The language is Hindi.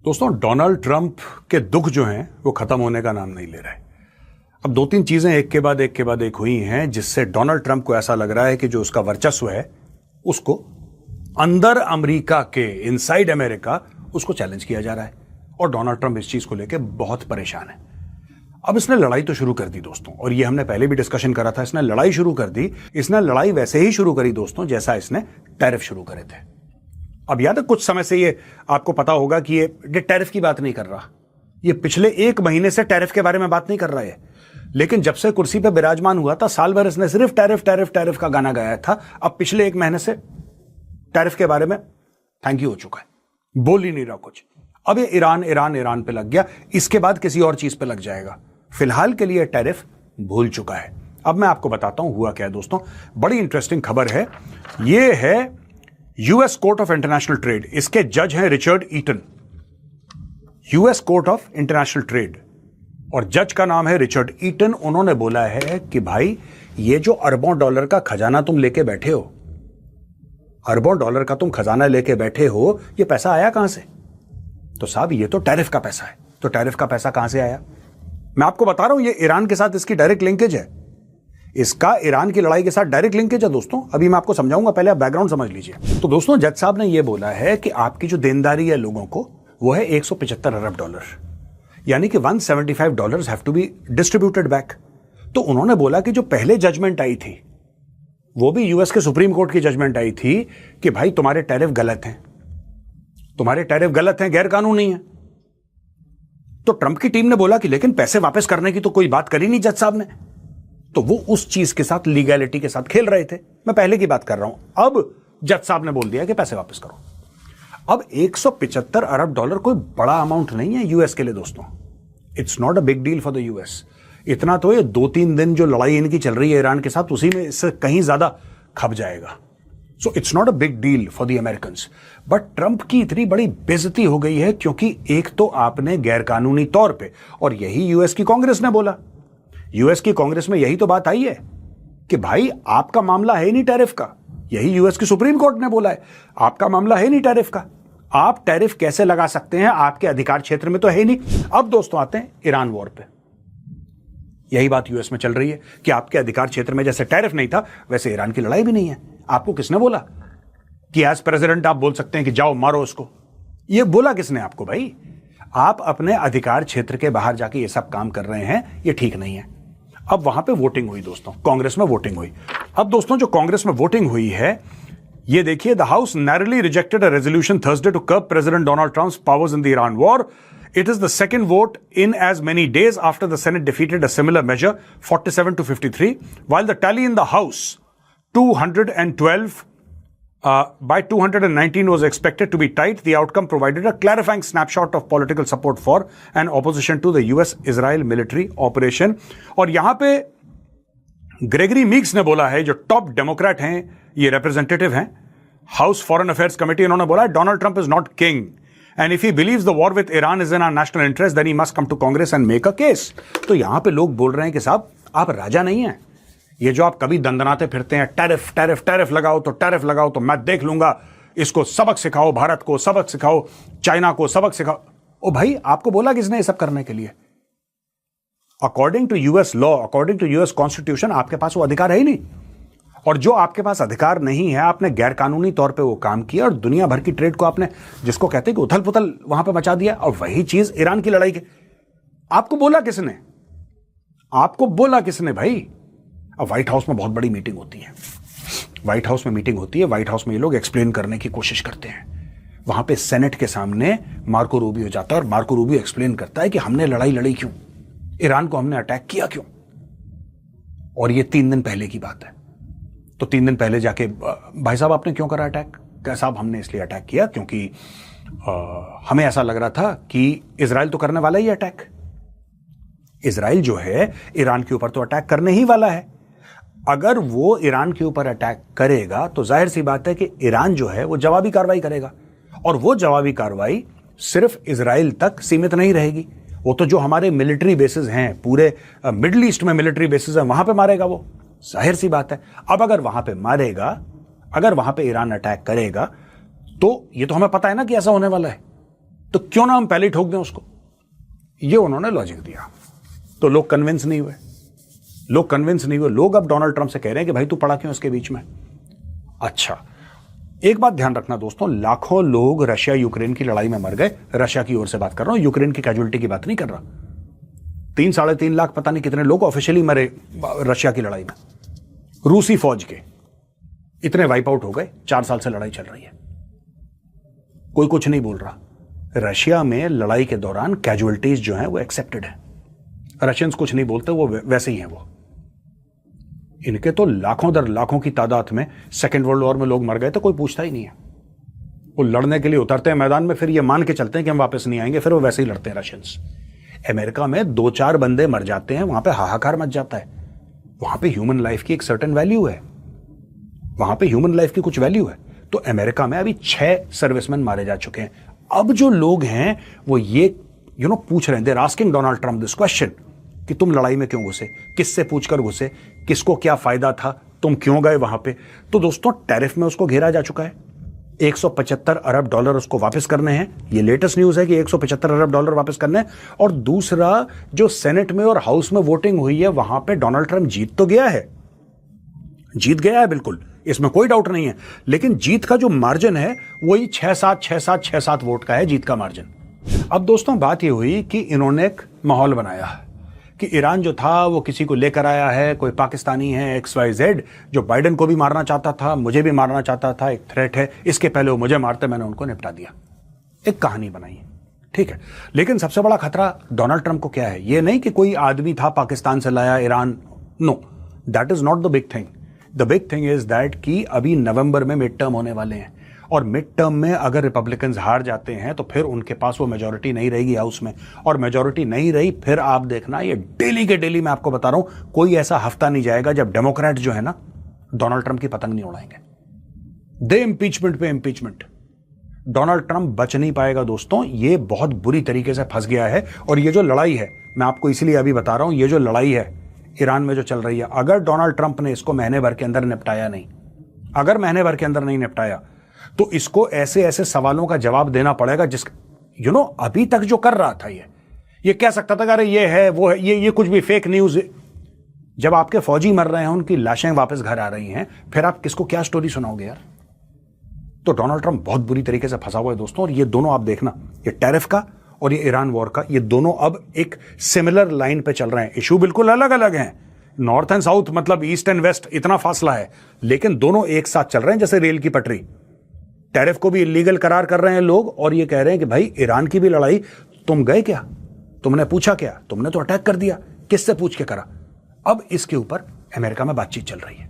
दोस्तों, डोनाल्ड ट्रंप के दुख जो हैं वो खत्म होने का नाम नहीं ले रहे। अब दो तीन चीजें एक के बाद एक हुई हैं जिससे डोनाल्ड ट्रंप को ऐसा लग रहा है कि जो उसका वर्चस्व है उसको अंदर अमेरिका के इनसाइड अमेरिका उसको चैलेंज किया जा रहा है और डोनाल्ड ट्रंप इस चीज को लेकर बहुत परेशान है। अब इसने लड़ाई तो शुरू कर दी दोस्तों, और ये हमने पहले भी डिस्कशन करा था। इसने लड़ाई शुरू कर दी। इसने लड़ाई वैसे ही शुरू करी दोस्तों जैसा इसने टैरिफ शुरू करे थे। अब याद है कुछ समय से ये आपको पता होगा कि ये टैरिफ की बात नहीं कर रहा, ये पिछले एक महीने से टैरिफ के बारे में बात नहीं कर रहा है। लेकिन जब से कुर्सी पे विराजमान हुआ था साल भर इसने सिर्फ टैरिफ टैरिफ टैरिफ का गाना गाया था। अब पिछले एक महीने से टैरिफ के बारे में थैंक यू हो चुका है, बोल ही नहीं रहा कुछ। अब ये ईरान ईरान ईरान पे लग गया, इसके बाद किसी और चीज पे लग जाएगा। फिलहाल के लिए टैरिफ भूल चुका है। अब मैं आपको बताता हूं हुआ क्या है दोस्तों, बड़ी इंटरेस्टिंग खबर है। ये है US court of international trade, इसके जज हैं Richard Eaton. US court of international trade और जज का नाम है रिचर्ड ईटन। उन्होंने बोला है कि भाई ये जो अरबों डॉलर का खजाना तुम लेके बैठे हो, अरबों डॉलर का तुम खजाना लेके बैठे हो, ये पैसा आया कहां से? तो साहब ये तो टैरिफ का पैसा है। तो टैरिफ का पैसा कहां से आया? मैं आपको बता रहा हूं, ये ईरान के साथ इसकी डायरेक्ट लिंकेज है। इसका ईरान की लड़ाई के साथ डायरेक्ट लिंकेज है दोस्तों। अभी मैं आपको समझाऊंगा, पहले आप बैकग्राउंड समझ लीजिए। तो दोस्तों, जज साहब ने यह बोला है कि आपकी जो देनदारी है लोगों को वो है 175 अरब डॉलर, यानी कि $175 have to be distributed back. तो उन्होंने बोला कि जो पहले जजमेंट आई थी वो भी यूएस के सुप्रीम कोर्ट की जजमेंट आई थी कि भाई तुम्हारे टैरिफ गलत हैं, तुम्हारे टैरिफ गलत हैं, गैर कानूनी है। तो ट्रंप की टीम ने बोला कि लेकिन पैसे वापस करने की तो कोई बात करी नहीं जज साहब ने। तो वो उस चीज के साथ, लीगैलिटी के साथ खेल रहे थे। मैं पहले की बात कर रहा हूं। अब जज साहब ने बोल दिया कि पैसे वापस करो। अब 175 अरब डॉलर कोई बड़ा अमाउंट नहीं है यूएस के लिए दोस्तों। It's not a big deal for the US. इतना तो ये 2-3 दिन जो लड़ाई इनकी चल रही है ईरान के साथ, उसी में इससे कहीं ज्यादा खप जाएगा। So it's not a big deal for the Americans. But Trump की इतनी बड़ी बेइज्जती हो गई है क्योंकि एक तो आपने गैरकानूनी तौर पे, और यही यूएस की कांग्रेस ने बोला, यूएस की कांग्रेस में यही तो बात आई है कि भाई आपका मामला है नहीं टैरिफ का। यही यूएस की सुप्रीम कोर्ट ने बोला है आपका मामला है नहीं टैरिफ का, आप टैरिफ कैसे लगा सकते हैं, आपके अधिकार क्षेत्र में तो है नहीं। अब दोस्तों आते हैं ईरान वॉर पे। यही बात यूएस में चल रही है कि आपके अधिकार क्षेत्र में जैसे टैरिफ नहीं था वैसे ईरान की लड़ाई भी नहीं है। आपको किसने बोला कि एज प्रेसिडेंट आप बोल सकते हैं कि जाओ मारो उसको? ये बोला किसने आपको? भाई आप अपने अधिकार क्षेत्र के बाहर जाके ये सब काम कर रहे हैं, ये ठीक नहीं है। अब वहां पे वोटिंग हुई दोस्तों, कांग्रेस में वोटिंग हुई। अब दोस्तों जो कांग्रेस में वोटिंग हुई है, ये देखिए, the House narrowly rejected a resolution Thursday to curb President Donald Trump's powers in the Iran war. It is the second vote in as many days after the Senate defeated a similar measure, 47 to 53, while the tally in the House, 212 by 219 was expected to be tight. The outcome provided a clarifying snapshot of political support for and opposition to the US-Israel military operation. और यहां पे ग्रेगरी मीक्स ने बोला है, जो टॉप डेमोक्रेट हैं, ये रिप्रेजेंटेटिव हैं हाउस फॉरेन अफेयर्स कमेटी, इन्होंने बोला Donald Trump is not king and if he believes the war with Iran is in our national interest then he must come to Congress and make a case. तो यहां पे लोग बोल रहे हैं कि साहब आप राजा नहीं हैं। ये जो आप कभी दंदनाते फिरते हैं टैरिफ टैरिफ टैरिफ लगाओ तो टैरिफ लगाओ तो मैं देख लूंगा, इसको सबक सिखाओ, भारत को सबक सिखाओ, चाइना को सबक सिखाओ। ओ भाई, आपको बोला किसने ये सब करने के लिए? According to US law, according to US constitution आपके पास वो अधिकार है ही नहीं। और जो आपके पास अधिकार नहीं है, आपने गैरकानूनी तौर पे वो काम किया और दुनिया भर की ट्रेड को आपने, जिसको कहते हैं कि उथल पुथल, वहां पे मचा दिया। और वही चीज ईरान की लड़ाई के आपको बोला किसने? आपको बोला किसने भाई? अब व्हाइट हाउस में बहुत बड़ी मीटिंग होती है, व्हाइट हाउस में मीटिंग होती है, व्हाइट हाउस में ये लोग एक्सप्लेन करने की कोशिश करते हैं। वहां पे सेनेट के सामने मार्को रूबियो जाता है और मार्को रूबियो एक्सप्लेन करता है कि हमने लड़ाई लड़ी क्यों, ईरान को हमने अटैक किया क्यों। और ये 3 दिन पहले की बात है। तो 3 दिन पहले जाके भाई साहब आपने क्यों करा अटैक? क्या साहब हमने इसलिए अटैक किया क्योंकि हमें ऐसा लग रहा था कि इजराइल तो करने वाला ही अटैक। इजराइल जो है ईरान के ऊपर तो अटैक करने ही वाला है। अगर वो ईरान के ऊपर अटैक करेगा तो जाहिर सी बात है कि ईरान जो है वो जवाबी कार्रवाई करेगा, और वो जवाबी कार्रवाई सिर्फ इजराइल तक सीमित नहीं रहेगी। वो तो जो हमारे मिलिट्री बेसिस हैं, पूरे मिडिल ईस्ट में मिलिट्री बेसिस हैं, वहां पे मारेगा वो, जाहिर सी बात है। अब अगर वहां पे मारेगा, अगर वहां पे ईरान अटैक करेगा, तो ये तो हमें पता है ना कि ऐसा होने वाला है। तो क्यों ना हम पहले ही ठोक दें उसको। ये उन्होंने लॉजिक दिया, तो लोग कन्विंस नहीं हुए। लोग अब डोनाल्ड ट्रंप से कह रहे हैं कि भाई तू पड़ा क्यों इसके बीच में। अच्छा, एक बात ध्यान रखना दोस्तों, लाखों लोग रशिया यूक्रेन की लड़ाई में मर गए। रशिया की ओर से बात कर रहा हूं, यूक्रेन की कैजुअलिटी की बात नहीं कर रहा। 3-3.5 लाख पता नहीं कितने लोग ऑफिशियली मरे रशिया की लड़ाई में। रूसी फौज के इतने वाइप आउट हो गए। 4 साल से लड़ाई चल रही है, कोई कुछ नहीं बोल रहा। रशिया में लड़ाई के दौरान कैजुअलिटीज जो हैं वो एक्सेप्टेड है। रशियंस कुछ नहीं बोलते, वो वैसे ही हैं। वो इनके तो लाखों दर लाखों की तादाद में सेकेंड वर्ल्ड वॉर में लोग मर गए तो कोई पूछता ही नहीं है। वो लड़ने के लिए उतरते हैं मैदान में, फिर ये मान के चलते हैं कि हम वापस नहीं आएंगे, फिर वो वैसे ही लड़ते हैं रशियंस। अमेरिका में 2-4 बंदे मर जाते हैं, वहां पे हाहाकार मच जाता है। वहां पे ह्यूमन लाइफ की एक सर्टेन वैल्यू है, वहां पे ह्यूमन लाइफ की कुछ वैल्यू है। तो अमेरिका में अभी 6 सर्विसमैन मारे जा चुके हैं। अब जो लोग हैं वो ये पूछ रहे हैं, they're asking Donald Trump this question कि तुम लड़ाई में क्यों घुसे, किससे पूछकर घुसे, किसको क्या फायदा था, तुम क्यों गए वहां पे। तो दोस्तों टैरिफ में उसको घेरा जा चुका है। 175 अरब डॉलर उसको वापस करने हैं। ये लेटेस्ट न्यूज है कि 175 अरब डॉलर वापस करने हैं। और दूसरा, जो सेनेट में और हाउस में वोटिंग हुई है वहां पे डोनाल्ड ट्रंप जीत तो गया है, जीत गया है बिल्कुल, इसमें कोई डाउट नहीं है। लेकिन जीत का जो मार्जिन है वही 6-7 वोट का है, जीत का मार्जिन। अब दोस्तों बात ये हुई कि इन्होंने एक माहौल बनाया कि ईरान जो था वो किसी को लेकर आया है, कोई पाकिस्तानी है XYZ जो बाइडेन को भी मारना चाहता था, मुझे भी मारना चाहता था, एक थ्रेट है, इसके पहले वो मुझे मारते, मैंने उनको निपटा दिया। एक कहानी बनाई, ठीक है। लेकिन सबसे बड़ा खतरा डोनाल्ड ट्रंप को क्या है, ये नहीं कि कोई आदमी था पाकिस्तान से लाया Iran, no, that is not the big thing. The big thing is that कि अभी नवंबर में मिड टर्म होने वाले हैं, और मिड टर्म में अगर रिपब्लिकन्स हार जाते हैं तो फिर उनके पास वो मेजोरिटी नहीं रहेगी हाउस में, और मेजोरिटी नहीं रही, फिर आप देखना ये डेली के डेली मैं आपको बता रहा हूं, कोई ऐसा हफ्ता नहीं जाएगा जब डेमोक्रेट जो है ना डोनाल्ड ट्रंप की पतंग नहीं उड़ाएंगे। दे इम्पीचमेंट पे इम्पीचमेंट, डोनाल्ड ट्रंप बच नहीं पाएगा दोस्तों। ये बहुत बुरी तरीके से फंस गया है। और ये जो लड़ाई है, मैं आपको इसलिए अभी बता रहा हूं, ये जो लड़ाई है ईरान में जो चल रही है, अगर डोनाल्ड ट्रंप ने इसको महीने भर के अंदर निपटाया नहीं, अगर महीने भर के अंदर नहीं निपटाया, तो इसको ऐसे ऐसे सवालों का जवाब देना पड़ेगा जिस अभी तक जो कर रहा था ये कह सकता था कि अरे ये है वो है, ये कुछ भी फेक न्यूज है। जब आपके फौजी मर रहे हैं, उनकी लाशें वापस घर आ रही हैं, फिर आप किसको क्या स्टोरी सुनाओगे यार। तो डोनाल्ड ट्रंप बहुत बुरी तरीके से फंसा हुआ है दोस्तों। और ये दोनों आप देखना, ये टैरिफ का और ये ईरान वॉर का, ये दोनों अब एक सिमिलर लाइन पे चल रहे हैं। इशू बिल्कुल अलग अलग हैं, नॉर्थ एंड साउथ मतलब ईस्ट एंड वेस्ट इतना फासला है, लेकिन दोनों एक साथ चल रहे हैं जैसे रेल की पटरी। टैरिफ को भी इलीगल करार कर रहे हैं लोग, और ये कह रहे हैं कि भाई ईरान की भी लड़ाई, तुम गए क्या, तुमने पूछा क्या, तुमने तो अटैक कर दिया, किससे पूछ के करा। अब इसके ऊपर अमेरिका में बातचीत चल रही है।